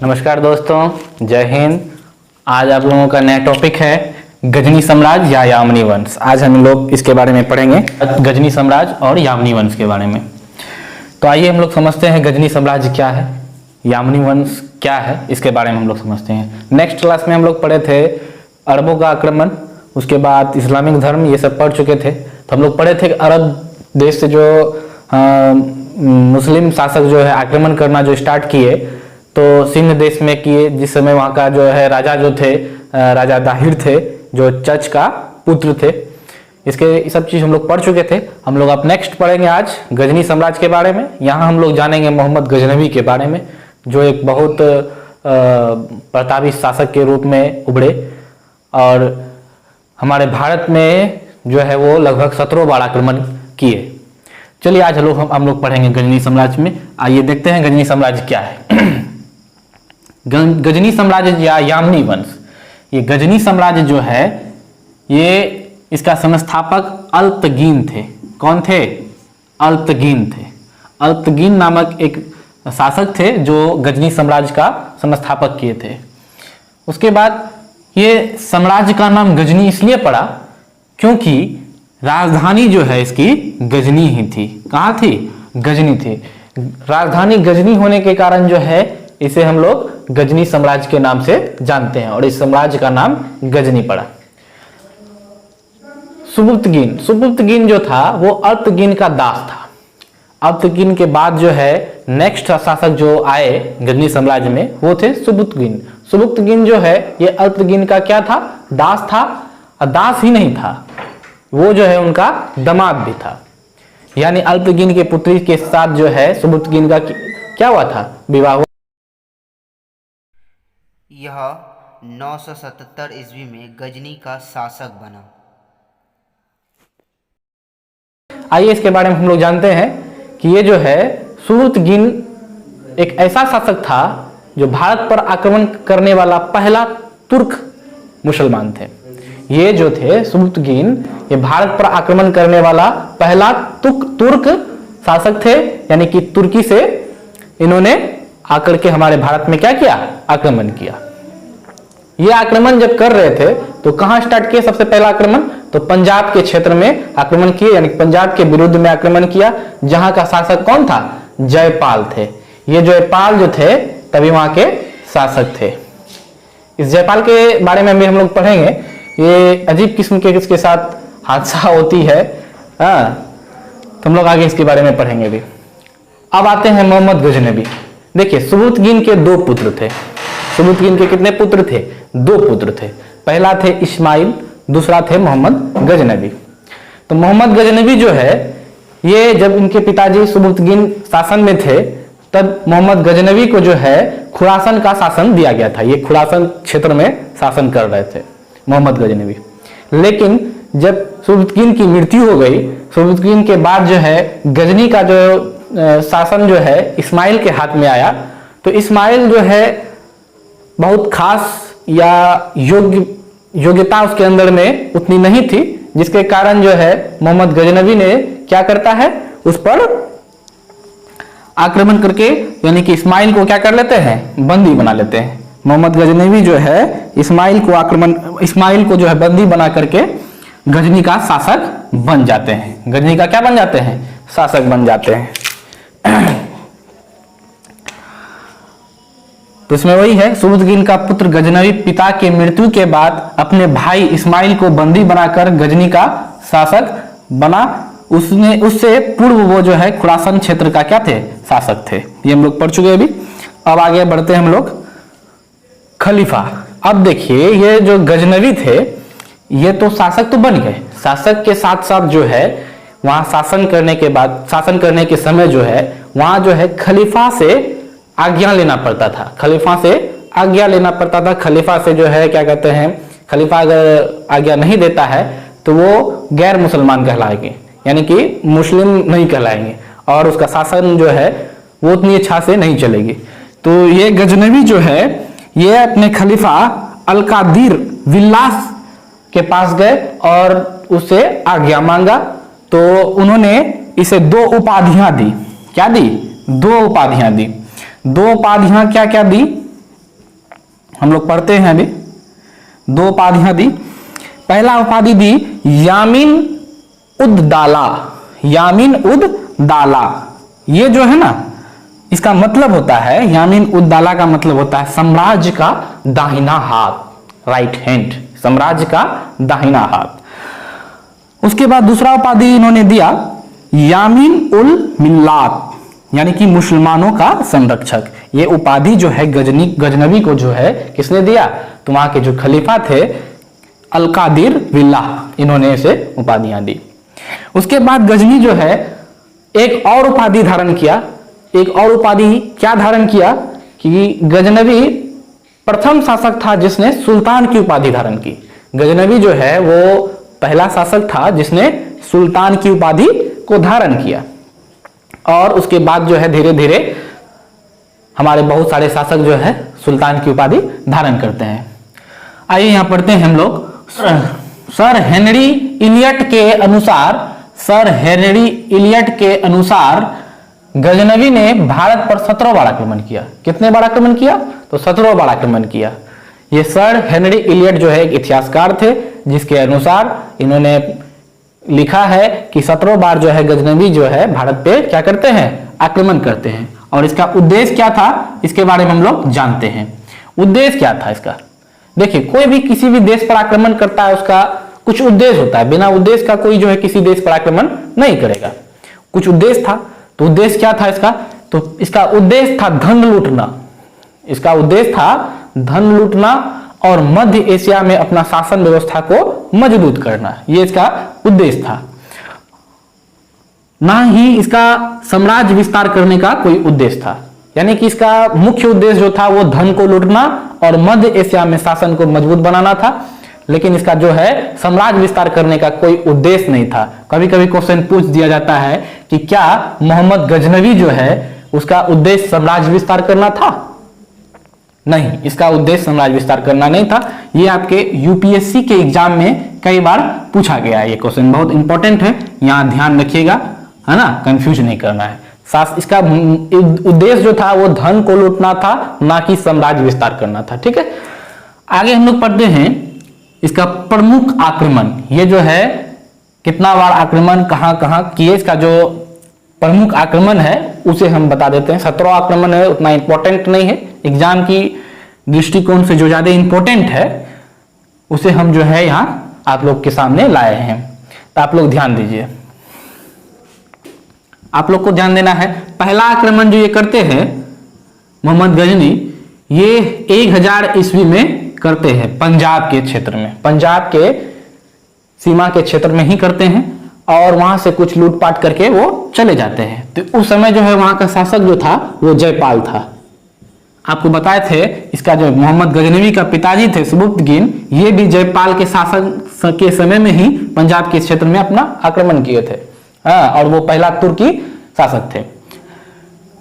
नमस्कार दोस्तों, जय हिंद। आज आप लोगों का नया टॉपिक है गजनी साम्राज्य या यामनी वंश। आज हम लोग इसके बारे में पढ़ेंगे, गजनी साम्राज्य और यामनी वंश के बारे में। तो आइए हम लोग समझते हैं गजनी साम्राज्य क्या है, यामनी वंश क्या है, इसके बारे में हम लोग समझते हैं। नेक्स्ट क्लास में हम लोग पढ़े थे अरबों का आक्रमण, उसके बाद इस्लामिक धर्म, ये सब पढ़ चुके थे। तो हम लोग पढ़े थे अरब देश से जो मुस्लिम शासक जो है आक्रमण करना जो स्टार्ट किए, तो सिंध देश में किए, जिस समय वहाँ का जो है राजा जो थे, राजा दाहिर थे, जो चच का पुत्र थे। इसके सब चीज़ हम लोग पढ़ चुके थे। हम लोग अब नेक्स्ट पढ़ेंगे आज गजनी साम्राज्य के बारे में। यहाँ हम लोग जानेंगे मोहम्मद गजनवी के बारे में, जो एक बहुत प्रतापी शासक के रूप में उभरे और हमारे भारत में जो है वो लगभग 17 बार आक्रमण किए। चलिए आज हम लोग पढ़ेंगे गजनी साम्राज्य में। आइए देखते हैं गजनी साम्राज्य क्या है। गजनी साम्राज्य या यामनी वंश, ये गजनी साम्राज्य जो है ये इसका संस्थापक अल्तगीन थे। कौन थे? अल्तगीन थे। अल्तगीन नामक एक शासक थे जो गजनी साम्राज्य का संस्थापक किए थे। उसके बाद ये साम्राज्य का नाम गजनी इसलिए पड़ा क्योंकि राजधानी जो है इसकी गजनी ही थी। कहाँ थी? गजनी थी। राजधानी गजनी होने के कारण जो है इसे हम लोग गजनी साम्राज्य के नाम से जानते हैं और इस साम्राज्य का नाम गजनी पड़ा। सुबुक्तगीन जो था वो अल्तगीन का दास था। अल्तगीन के बाद जो है नेक्स्ट शासक जो आए गजनी साम्राज्य में वो थे सुबुक्तगीन। सुबुक्तगीन जो है ये अल्तगीन का क्या था? दास था। और दास ही नहीं था, वो जो है उनका दामाद भी था। यानी अल्तगीन के पुत्री के साथ जो है सुबुक्तगीन का क्या हुआ था? विवाह। यह 977 ईस्वी में गजनी का शासक बना। आइए इसके बारे में हम लोग जानते हैं कि ये जो है सुबुक्तगीन एक ऐसा शासक था जो भारत पर आक्रमण करने वाला पहला तुर्क मुसलमान थे। ये जो थे सुबुक्तगीन, ये भारत पर आक्रमण करने वाला पहला तुर्क शासक थे। यानी कि तुर्की से इन्होंने आकर के हमारे भारत में क्या किया? आक्रमण किया। ये आक्रमण जब कर रहे थे तो कहां स्टार्ट किया? सबसे पहला आक्रमण तो पंजाब के क्षेत्र में आक्रमण किए, यानी पंजाब के विरुद्ध में आक्रमण किया, जहां का शासक कौन था? जयपाल थे। ये जयपाल जो थे तभी वहां के शासक थे। इस जयपाल के बारे में भी हम लोग पढ़ेंगे। ये अजीब किस्म के इसके साथ हादसा होती है, तो हम लोग आगे इसके बारे में पढ़ेंगे भी। अब आते हैं मोहम्मद गजनवी। देखिए सुबुक्तगीन के 2 पुत्र थे। सुबुक्तगीन के कितने पुत्र थे? 2 पुत्र थे। पहला थे इस्माइल, दूसरा थे मोहम्मद गजनवी। तो मोहम्मद गजनवी जो है ये जब इनके पिताजी सुबुक्तगीन शासन में थे तब मोहम्मद गजनवी को जो है खुरासन का शासन दिया गया था। ये खुरासन क्षेत्र में शासन कर रहे थे मोहम्मद गजनवी। लेकिन जब सुबुक्तगीन की मृत्यु हो गई, सुबुक्तगीन के बाद जो है गजनी का जो शासन जो है इस्माइल के हाथ में आया, तो इस्माइल जो है बहुत खास या योग्यता उसके अंदर में उतनी नहीं थी, जिसके कारण जो है मोहम्मद गजनवी ने क्या करता है? उस पर आक्रमण करके यानी कि इस्माइल को क्या कर लेते हैं? बंदी बना लेते हैं। मोहम्मद गजनवी जो है इस्माइल को जो है बंदी बना करके गजनी का शासक बन जाते हैं। गजनी का क्या बन जाते हैं? शासक बन जाते हैं। तो इसमें वही है, सुबुक्तगीन का पुत्र गजनवी पिता के मृत्यु के बाद अपने भाई इस्माइल को बंदी बनाकर गजनी का शासक बना। उससे पूर्व वो जो है खुरासन क्षेत्र का क्या थे? शासक थे। ये हम लोग पढ़ चुके अभी। अब आगे बढ़ते हैं हम लोग। खलीफा। अब देखिए ये जो गजनवी थे ये तो शासक तो बन गए, शासक के साथ साथ जो है वहां शासन करने के समय जो है वहां जो है खलीफा से आज्ञा लेना पड़ता था। खलीफा से आज्ञा लेना पड़ता था। खलीफा से जो है क्या कहते हैं, खलीफा अगर आज्ञा नहीं देता है तो वो गैर मुसलमान कहलाएंगे, यानी कि मुस्लिम नहीं कहलाएंगे और उसका शासन जो है वो उतनी अच्छा से नहीं चलेगी। तो ये गजनवी जो है ये अपने खलीफा अलकादिर विल्लास के पास गए और उससे आज्ञा मांगा। तो उन्होंने इसे 2 उपाधियां दी। क्या दी? 2 उपाधियां दी। 2 उपाधियां क्या क्या दी? हम लोग पढ़ते हैं अभी। 2 उपाधियां दी। पहला उपाधि दी यामीन उद दाला। यामीन उद दाला, ये जो है ना, इसका मतलब होता है, यामीन उद दाला का मतलब होता है साम्राज्य का दाहिना हाथ, राइट हैंड, साम्राज्य का दाहिना हाथ। उसके बाद दूसरा उपाधि इन्होंने दिया यामीन उल मिल्लात, यानी कि मुसलमानों का संरक्षक। ये उपाधि जो है गजनवी को जो है किसने दिया? तो वहां के जो खलीफा थे अल कादिर बिल्लाह, इन्होंने इसे उपाधियां दी। उसके बाद गजनी जो है एक और उपाधि धारण किया। एक और उपाधि क्या धारण किया कि गजनवी प्रथम शासक था जिसने सुल्तान की उपाधि धारण की। गजनवी जो है वो पहला शासक था जिसने सुल्तान की उपाधि को धारण किया। और उसके बाद जो है धीरे धीरे हमारे बहुत सारे शासक जो है सुल्तान की उपाधि धारण करते हैं। आइए यहां पढ़ते हैं हम लोग। सर हेनरी इलियट के अनुसार गजनवी ने भारत पर 17 बार आक्रमण किया। कितने बार आक्रमण किया? तो 17 बार आक्रमण किया। ये सर हेनरी इलियट जो है एक इतिहासकार थे, जिसके अनुसार इन्होंने लिखा है कि 17 बार जो है गजनवी जो है भारत पे क्या करते हैं? आक्रमण करते हैं। और इसका उद्देश्य क्या था, इसके बारे में हम लोग जानते हैं। उद्देश्य क्या था इसका? देखिए, कोई भी किसी भी देश पर आक्रमण करता है, उसका कुछ उद्देश्य होता है। बिना उद्देश्य का कोई जो है किसी देश पर आक्रमण नहीं करेगा। कुछ उद्देश्य था। तो उद्देश्य क्या था इसका? तो इसका उद्देश्य था धन लूटना। इसका उद्देश्य था धन लूटना और मध्य एशिया में अपना शासन व्यवस्था को मजबूत करना। ये इसका उद्देश्य था। ना ही इसका साम्राज्य विस्तार करने का कोई उद्देश्य था। यानी कि इसका मुख्य उद्देश्य जो था वो धन को लूटना और मध्य एशिया में शासन को मजबूत बनाना था। लेकिन इसका जो है साम्राज्य विस्तार करने का कोई उद्देश्य नहीं था। कभी कभी क्वेश्चन पूछ दिया जाता है कि क्या मोहम्मद गजनवी जो है उसका उद्देश्य साम्राज्य विस्तार करना था? नहीं, इसका उद्देश्य साम्राज्य विस्तार करना नहीं था। ये आपके यूपीएससी के एग्जाम में कई बार पूछा गया है। ये क्वेश्चन बहुत इंपॉर्टेंट है, यहाँ ध्यान रखिएगा, है ना, कंफ्यूज नहीं करना है। इसका उद्देश्य जो था वो धन को लूटना था, ना कि साम्राज्य विस्तार करना था। ठीक है, आगे हम लोग पढ़ते हैं इसका प्रमुख आक्रमण। ये जो है कितना बार आक्रमण कहां कहां किए, इसका जो प्रमुख आक्रमण है उसे हम बता देते हैं। 17 आक्रमण है, उतना इंपॉर्टेंट नहीं है। एग्जाम की दृष्टिकोण से जो ज्यादा इंपॉर्टेंट है उसे हम जो है यहां आप लोग के सामने लाए हैं। तो आप लोग ध्यान दीजिए, आप लोग को ध्यान देना है। पहला आक्रमण जो ये करते हैं मोहम्मद गजनी, ये 1000 ईस्वी में करते हैं पंजाब के क्षेत्र में। पंजाब के सीमा के क्षेत्र में ही करते हैं और वहां से कुछ लूटपाट करके वो चले जाते हैं। तो उस समय जो है वहां का शासक जो था वो जयपाल था। आपको बताए थे इसका जो मोहम्मद गजनवी का पिताजी थे सुबुक्तगिन, ये भी जयपाल के शासन के समय में ही पंजाब के क्षेत्र में अपना आक्रमण किए थे। और वो पहला तुर्की शासक थे।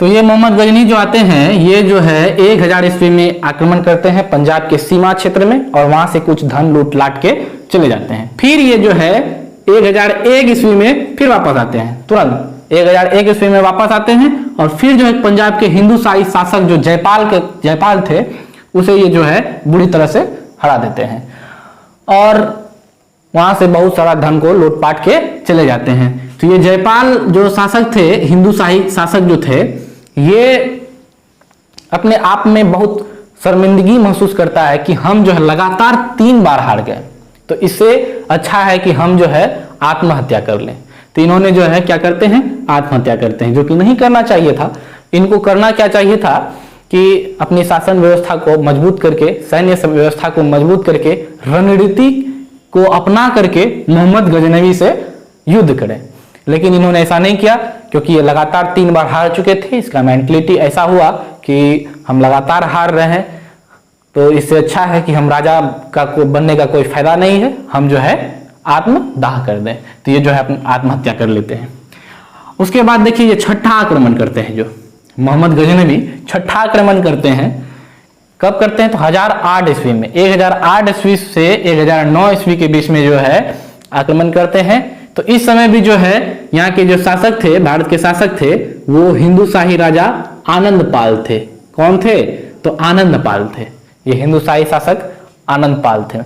तो ये मोहम्मद गजनी जो आते हैं ये जो है 1000 ईस्वी में आक्रमण करते हैं पंजाब के सीमा क्षेत्र में और वहां से कुछ धन लूट लाट के चले जाते हैं। फिर ये जो है 1001 ईस्वी में फिर वापस आते हैं, तुरंत 1001 ईस्वी में वापस आते हैं और फिर जो है पंजाब के हिंदूशाही शासक जो जयपाल थे उसे ये जो है बुरी तरह से हरा देते हैं और वहां से बहुत सारा धन को लूटपाट के चले जाते हैं। तो ये जयपाल जो शासक थे, हिंदूशाही शासक जो थे, ये अपने आप में बहुत शर्मिंदगी महसूस करता है कि हम जो है लगातार 3 बार हार गए, तो इससे अच्छा है कि हम जो है आत्महत्या कर लें। तो इन्होंने जो है क्या करते हैं, आत्महत्या करते हैं, जो कि नहीं करना चाहिए था। इनको करना क्या चाहिए था कि अपनी शासन व्यवस्था को मजबूत करके, सैन्य व्यवस्था को मजबूत करके, रणनीति को अपना करके मोहम्मद गजनवी से युद्ध करें। लेकिन इन्होंने ऐसा नहीं किया क्योंकि ये लगातार 3 बार हार चुके थे। इसका मेंटलिटी ऐसा हुआ कि हम लगातार हार रहे हैं, तो इससे अच्छा है कि हम राजा का बनने का कोई फायदा नहीं है, हम जो है आत्मदाह कर दें। तो ये जो है आत्महत्या कर लेते हैं। उसके बाद देखिए ये छठा आक्रमण करते हैं, जो मोहम्मद गजनवी छठा आक्रमण करते हैं। कब करते हैं? तो 1008 ईस्वी में। 1008 ईस्वी से 1009 ईस्वी के बीच में जो है आक्रमण करते हैं। तो इस समय भी जो है यहाँ के जो शासक थे, भारत के शासक थे, वो हिंदूशाही राजा आनंदपाल थे। कौन थे? तो आनंदपाल थे। ये हिंदुशाही शासक आनंद पाल थे।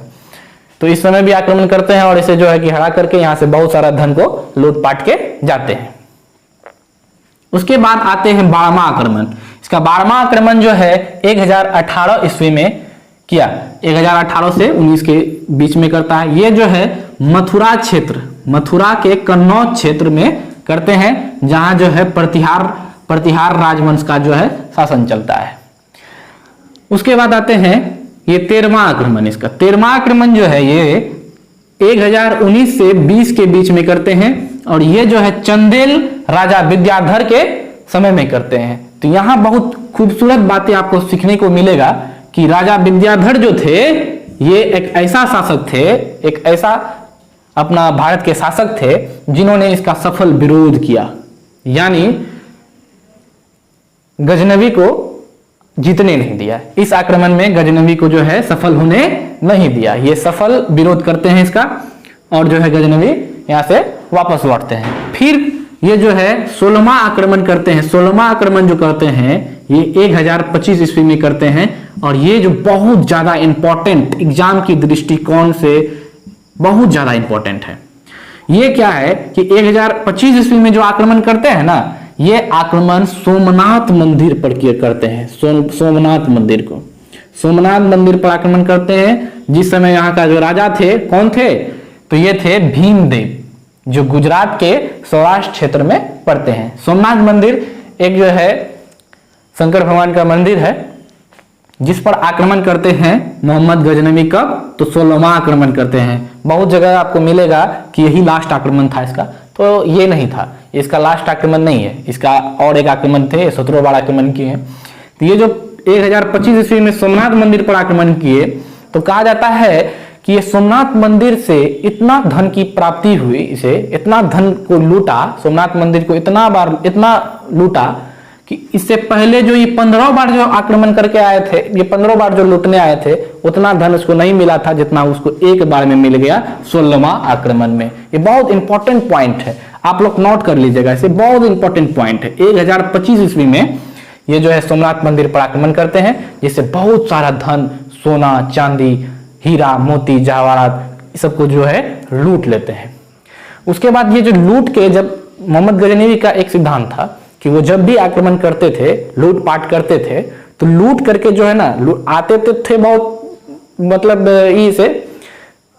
तो इस समय भी आक्रमण करते हैं और इसे जो है कि हरा करके यहाँ से बहुत सारा धन को लूटपाट के जाते हैं। उसके बाद आते हैं 12वां आक्रमण। इसका 12वां आक्रमण जो है 1018 ईस्वी में किया, 1018 से 19 के बीच में करता है। ये जो है मथुरा क्षेत्र, मथुरा के कन्नौज क्षेत्र में करते हैं, जहां जो है प्रतिहार राजवंश का जो है शासन चलता है। उसके बाद आते हैं ये 13वां आक्रमण। इसका 13वां आक्रमण जो है ये 1019 से 20 के बीच में करते हैं और ये जो है चंदेल राजा विद्याधर के समय में करते हैं। तो यहां बहुत खूबसूरत बातें आपको सीखने को मिलेगा कि राजा विद्याधर जो थे ये एक ऐसा शासक थे, एक ऐसा अपना भारत के शासक थे जिन्होंने इसका सफल विरोध किया, यानी गजनवी को जीतने नहीं दिया। इस आक्रमण में गजनवी को जो है सफल होने नहीं दिया। ये सफल विरोध करते हैं इसका और जो है गजनवी यहां से वापस लौटते हैं। फिर ये जो है 16वां आक्रमण करते हैं। 16वां आक्रमण जो करते हैं ये 1025 ईस्वी में करते हैं और ये जो बहुत ज्यादा इंपॉर्टेंट, एग्जाम की दृष्टिकोण से बहुत ज्यादा इंपॉर्टेंट है। ये क्या है कि 1025 ईस्वी में जो आक्रमण करते हैं ना, ये आक्रमण सोमनाथ मंदिर पर करते हैं। सोमनाथ मंदिर को, सोमनाथ मंदिर पर आक्रमण करते हैं। जिस समय यहाँ का जो राजा थे, कौन थे? तो ये थे भीमदेव, जो गुजरात के सौराष्ट्र क्षेत्र में पड़ते हैं। सोमनाथ मंदिर एक जो है शंकर भगवान का मंदिर है, जिस पर आक्रमण करते हैं मोहम्मद गजनवी। कब? तो 16वां आक्रमण करते हैं। बहुत जगह आपको मिलेगा कि यही लास्ट आक्रमण था इसका, तो ये नहीं था, इसका लास्ट आक्रमण नहीं है। इसका और एक आक्रमण थे, 17 बार आक्रमण किए हैं। तो ये जो 1025 ईस्वी में सोमनाथ मंदिर पर आक्रमण किए, तो कहा जाता है कि ये सोमनाथ मंदिर से इतना धन की प्राप्ति हुई, इसे इतना धन को लूटा, सोमनाथ मंदिर को इतना लूटा कि इससे पहले जो ये 15 बार जो आक्रमण करके आए थे, ये 15 बार जो लूटने आए थे, उतना धन उसको नहीं मिला था जितना उसको एक बार में मिल गया 16वां आक्रमण में। ये बहुत इंपॉर्टेंट पॉइंट है, आप लोग नोट कर लीजिएगा, इसे बहुत इंपॉर्टेंट पॉइंट है। 1025 ईस्वी में ये जो है सोमनाथ मंदिर पर आक्रमण करते हैं, जिससे बहुत सारा धन, सोना, चांदी, हीरा, मोती, जवाहरात सबको जो है लूट लेते हैं। उसके बाद ये जो लूट के, जब मोहम्मद गजनवी का एक सिद्धांत था कि वो जब भी आक्रमण करते थे, लूटपाट करते थे, तो लूट करके जो है ना आते थे बहुत मतलब ई से,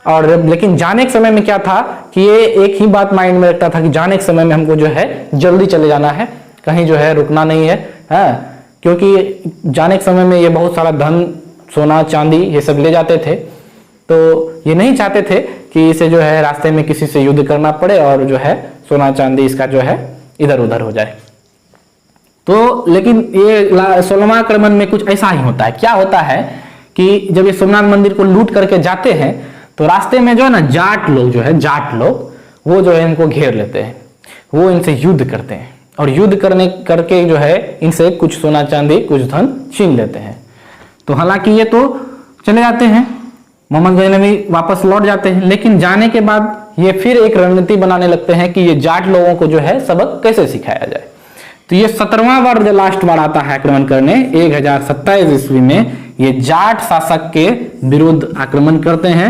और लेकिन जाने के समय में क्या था कि ये एक ही बात माइंड में रखता था कि जाने के समय में हमको जो है जल्दी चले जाना है, कहीं जो है रुकना नहीं है, क्योंकि जाने के समय में ये बहुत सारा धन, सोना, चांदी ये सब ले जाते थे। तो ये नहीं चाहते थे कि इसे जो है रास्ते में किसी से युद्ध करना पड़े और जो है सोना चांदी इसका जो है इधर उधर हो जाए। तो लेकिन ये 16वां आक्रमण में कुछ ऐसा ही होता है। क्या होता है कि जब ये सोमनाथ मंदिर को लूट करके जाते हैं, तो रास्ते में जो है ना जाट लोग वो जो है इनको घेर लेते हैं, वो इनसे युद्ध करते हैं और युद्ध करके जो है इनसे कुछ सोना चांदी, कुछ धन छीन लेते हैं। तो हालांकि ये तो चले जाते हैं, मोहम्मद गजनवी वापस लौट जाते हैं, लेकिन जाने के बाद ये फिर एक रणनीति बनाने लगते हैं कि ये जाट लोगों को जो है सबक कैसे सिखाया जाए। तो ये 17वां बार जो लास्ट बार आता है आक्रमण करने, 1027 ईस्वी में ये जाट शासक के विरुद्ध आक्रमण करते हैं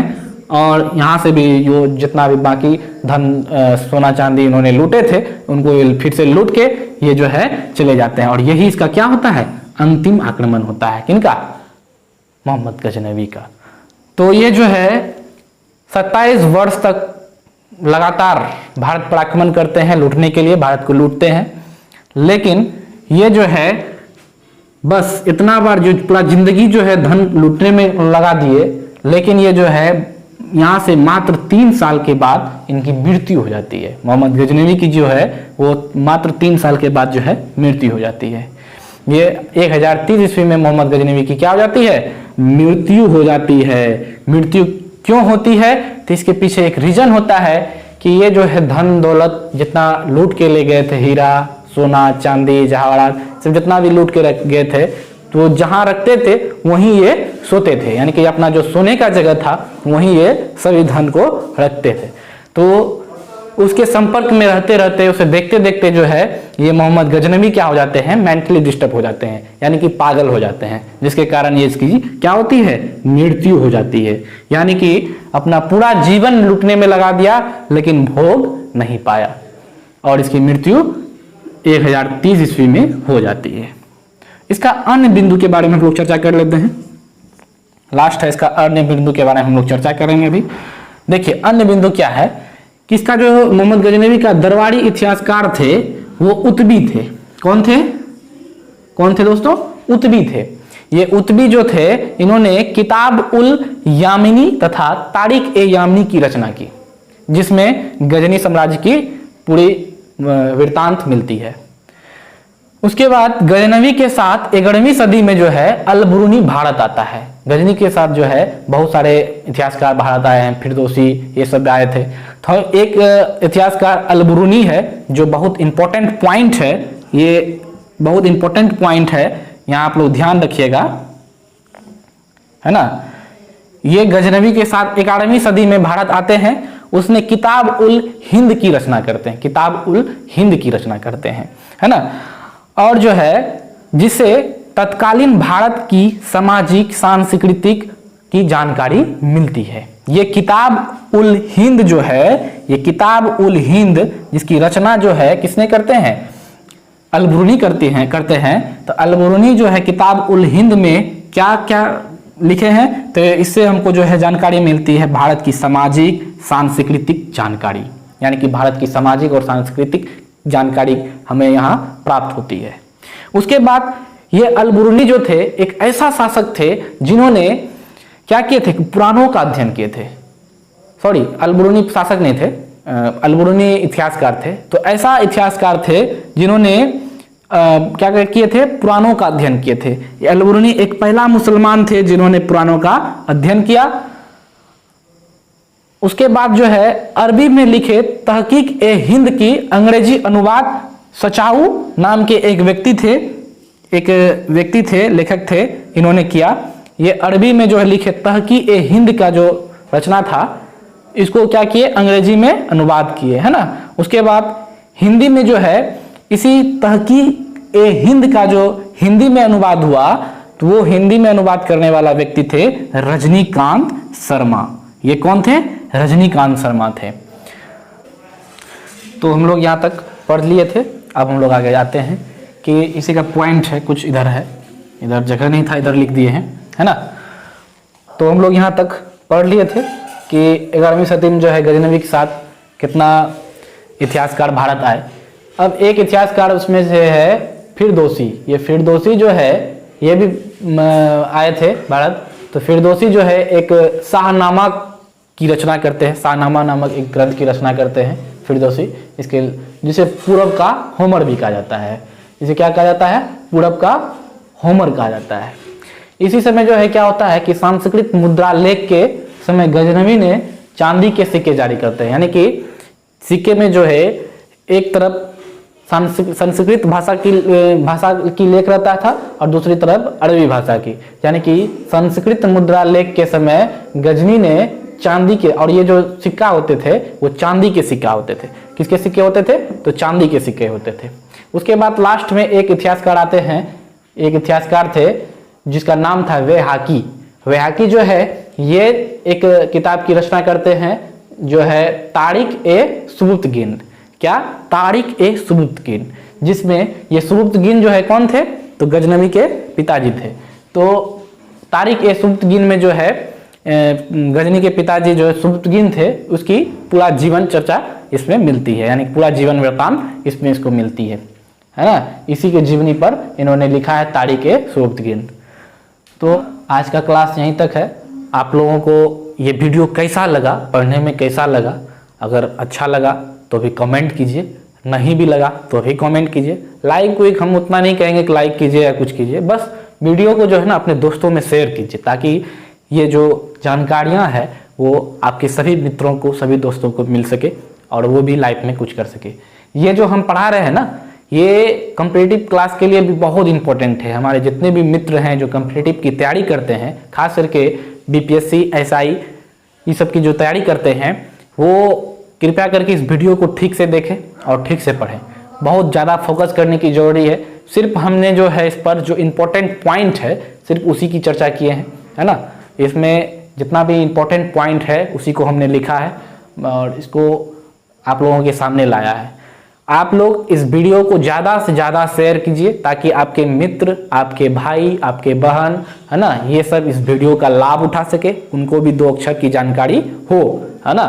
और यहाँ से भी जो जितना भी बाकी धन, सोना चांदी इन्होंने लूटे थे, उनको फिर से लूट के ये जो है चले जाते हैं। और यही इसका क्या होता है? अंतिम आक्रमण होता है। किनका? मोहम्मद गजनवी का। तो ये जो है 27 वर्ष तक लगातार भारत पर आक्रमण करते हैं, लूटने के लिए भारत को लूटते हैं। लेकिन ये जो है बस इतना बार जो पूरा जिंदगी जो है धन लूटने में लगा दिए, लेकिन ये जो है यहाँ से मात्र 3 साल के बाद इनकी मृत्यु हो जाती है। मोहम्मद गजनवी की जो है वो मात्र 3 साल के बाद जो है मृत्यु हो जाती है। ये 1030 ईस्वी में मोहम्मद गजनवी की क्या हो जाती है? मृत्यु हो जाती है। मृत्यु क्यों होती है? तो इसके पीछे एक रीजन होता है कि ये जो है धन दौलत जितना लूट के ले गए थे, हीरा, सोना, चांदी, जवाहरात सब जितना भी लूट के रख गए थे, तो जहां रखते थे वहीं ये सोते थे, यानी कि अपना जो सोने का जगह था वहीं ये सभी धन को रखते थे। तो उसके संपर्क में रहते रहते, उसे देखते देखते जो है ये मोहम्मद गजनवी क्या हो जाते हैं, मेंटली डिस्टर्ब हो जाते हैं, यानी कि पागल हो जाते हैं, जिसके कारण ये इसकी क्या होती है, मृत्यु हो जाती है। यानी कि अपना पूरा जीवन लूटने में लगा दिया लेकिन भोग नहीं पाया और इसकी मृत्यु 1030 ईस्वी में हो जाती है। इसका अन्य बिंदु के बारे में हम लोग चर्चा कर लेते हैं। लास्ट है इसका अन्य बिंदु के बारे में हम लोग चर्चा करेंगे अभी। देखिए अन्य बिंदु क्या है कि इसका जो मोहम्मद गजनवी का दरबारी इतिहासकार थे वो उतबी थे। कौन थे, कौन थे दोस्तों, उतबी थे। ये उतबी जो थे इन्होंने किताब उल यामिनी तथा तारिक ए यामिनी की रचना की, जिसमें गजनी साम्राज्य की पूरी वृत्तांत मिलती है। उसके बाद गजनवी के साथ 11वीं सदी में जो है अल-बुरूनी भारत आता है। गजनी के साथ जो है बहुत सारे इतिहासकार भारत आए हैं, फिरदौसी ये सब आए थे। तो एक इतिहासकार अल-बुरूनी है जो बहुत इंपॉर्टेंट पॉइंट है, ये बहुत इंपॉर्टेंट पॉइंट है, यहाँ आप लोग ध्यान रखिएगा, है ना। ये गजनवी के साथ 11वीं सदी में भारत आते हैं। उसने किताब उल हिंद की रचना करते हैं, किताब उल हिंद की रचना करते हैं, है ना। और जो है जिससे तत्कालीन भारत की सामाजिक सांस्कृतिक की जानकारी मिलती है। ये किताब उल हिंद जो है, ये किताब उल हिंद जिसकी रचना जो है किसने करते हैं, अल-बुरूनी करते हैं। तो अल-बुरूनी जो है किताब उल हिंद में क्या क्या लिखे हैं, तो इससे हमको जो है जानकारी मिलती है भारत की सामाजिक सांस्कृतिक जानकारी, यानी कि भारत की सामाजिक और सांस्कृतिक जानकारी हमें यहाँ प्राप्त होती है। उसके बाद ये अल-बुरूनी जो थे एक ऐसा शासक थे जिन्होंने क्या किए थे, पुराणों का अध्ययन किए थे। सॉरी, अल-बुरूनी शासक नहीं थे, अल-बुरूनी इतिहासकार थे। तो ऐसा इतिहासकार थे जिन्होंने क्या किए थे, पुराणों का अध्ययन किए थे। अल-बुरूनी एक पहला मुसलमान थे जिन्होंने पुराणों का अध्ययन किया। उसके बाद जो है अरबी में लिखे तहकीक ए हिंद की अंग्रेजी अनुवाद सचाऊ नाम के एक व्यक्ति थे, लेखक थे, इन्होंने किया। ये अरबी में जो है लिखे तहकीक ए हिंद का जो रचना था इसको क्या किए, अंग्रेजी में अनुवाद किए, है ना। उसके बाद हिंदी में जो है इसी तहकीक ए हिंद का जो हिंदी में अनुवाद हुआ, तो वो हिंदी में अनुवाद करने वाला व्यक्ति थे रजनीकांत शर्मा। ये कौन थे, रजनीकांत शर्मा थे। तो हम लोग यहाँ तक पढ़ लिए थे। अब हम लोग आगे जाते हैं कि इसी का पॉइंट है, कुछ इधर है, इधर जगह नहीं था, इधर लिख दिए हैं, है ना। तो हम लोग यहाँ तक पढ़ लिए थे कि 11वीं सदी में जो है गजनवी के साथ कितना इतिहासकार भारत आए। अब एक इतिहासकार उसमें से है फिरदौसी। ये फिरदौसी जो है ये भी आए थे भारत। तो फिरदौसी जो है एक शाहनामा की रचना करते हैं, शाहनामा नामक एक ग्रंथ की रचना करते हैं फिरदौसी। इसके जिसे पूरब का होमर भी कहा जाता है। इसे क्या कहा जाता है, पूरब का होमर कहा जाता है। इसी समय जो है क्या होता है कि संस्कृत मुद्रा लेख के समय गजनवी ने चांदी के सिक्के जारी करते हैं, यानी कि सिक्के में जो है एक तरफ संस्कृत भाषा की लेख रहता था और दूसरी तरफ अरबी भाषा की, यानी कि संस्कृत मुद्रा लेख के समय गजनी ने चांदी के, और ये जो सिक्का होते थे वो चांदी के सिक्का होते थे। किसके सिक्के होते थे, तो चांदी के सिक्के होते थे। उसके बाद लास्ट में एक इतिहासकार आते हैं, एक इतिहासकार थे जिसका नाम था वेहाकी। वेहाकी जो है ये एक किताब की रचना करते हैं जो है तारिक ए सुबुतगिन। क्या, तारिक ए सुबुतगिन, जिसमें ये सुबुतगिन जो है कौन थे, तो गजनवी के पिताजी थे। तो तारिक ए सुबुतगिन में जो है गजनी के पिताजी जो सुबुतगिन थे उसकी पूरा जीवन चर्चा इसमें मिलती है, यानी पूरा जीवन वृत्तांत इसमें इसको मिलती है ना। इसी के जीवनी पर इन्होंने लिखा है तारिक ए सुबुतगिन। तो आज का क्लास यहीं तक है। आप लोगों को ये वीडियो कैसा लगा, पढ़ने में कैसा लगा, अगर अच्छा लगा तो भी कमेंट कीजिए, नहीं भी लगा तो भी कमेंट कीजिए। लाइक विक हम उतना नहीं कहेंगे कि लाइक कीजिए या कुछ कीजिए, बस वीडियो को जो है ना अपने दोस्तों में शेयर कीजिए, ताकि ये जो जानकारियां हैं वो आपके सभी मित्रों को, सभी दोस्तों को मिल सके और वो भी लाइफ में कुछ कर सके। ये जो हम पढ़ा रहे हैं ना, ये कॉम्पिटिटिव क्लास के लिए भी बहुत इंपॉर्टेंट है। हमारे जितने भी मित्र हैं जो कॉम्पिटिटिव की तैयारी करते हैं, खास करके बीपीएससी, एसआई, ये सब की जो तैयारी करते हैं, वो कृपया करके इस वीडियो को ठीक से देखें और ठीक से पढ़ें। बहुत ज़्यादा फोकस करने की ज़रूरी है। सिर्फ हमने जो है इस पर जो इम्पोर्टेंट पॉइंट है सिर्फ उसी की चर्चा किए हैं, है ना। इसमें जितना भी इम्पोर्टेंट पॉइंट है उसी को हमने लिखा है और इसको आप लोगों के सामने लाया है। आप लोग इस वीडियो को ज़्यादा से ज़्यादा शेयर कीजिए ताकि आपके मित्र, आपके भाई, आपके बहन, है ना, ये सब इस वीडियो का लाभ उठा सके, उनको भी 2 अक्षर की जानकारी हो, है ना।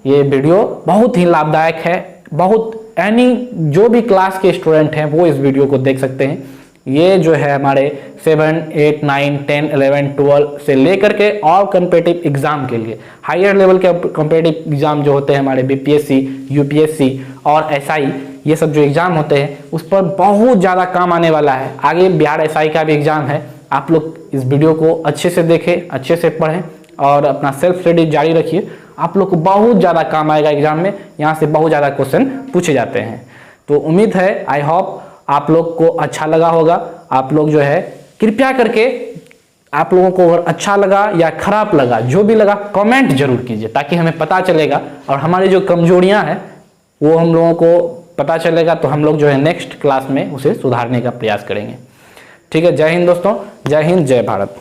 ये वीडियो बहुत ही लाभदायक है। बहुत यानी जो भी क्लास के स्टूडेंट हैं वो इस वीडियो को देख सकते हैं। ये जो है हमारे 7, 8, 9, 10, 11, 12 से लेकर के और कॉम्पिटिटिव एग्जाम के लिए हायर लेवल के कॉम्पिटिटिव एग्जाम जो होते हैं हमारे बीपीएससी, यूपीएससी और एसआई, ये सब जो एग्जाम होते हैं उस पर बहुत ज़्यादा काम आने वाला है। आगे बिहार एसआई का भी एग्जाम है। आप लोग इस वीडियो को अच्छे से देखें, अच्छे से पढ़ें और अपना सेल्फ स्टडी जारी रखिए। आप लोग को बहुत ज़्यादा काम आएगा एग्जाम में। यहाँ से बहुत ज़्यादा क्वेश्चन पूछे जाते हैं। तो उम्मीद है, आई होप आप लोग को अच्छा लगा होगा। आप लोग जो है कृपया करके, आप लोगों को अगर अच्छा लगा या खराब लगा, जो भी लगा, कमेंट जरूर कीजिए ताकि हमें पता चलेगा और हमारी जो कमजोरियां हैं वो हम लोगों को पता चलेगा। तो हम लोग जो है नेक्स्ट क्लास में उसे सुधारने का प्रयास करेंगे। ठीक है। जय हिंद दोस्तों, जय हिंद, जय भारत।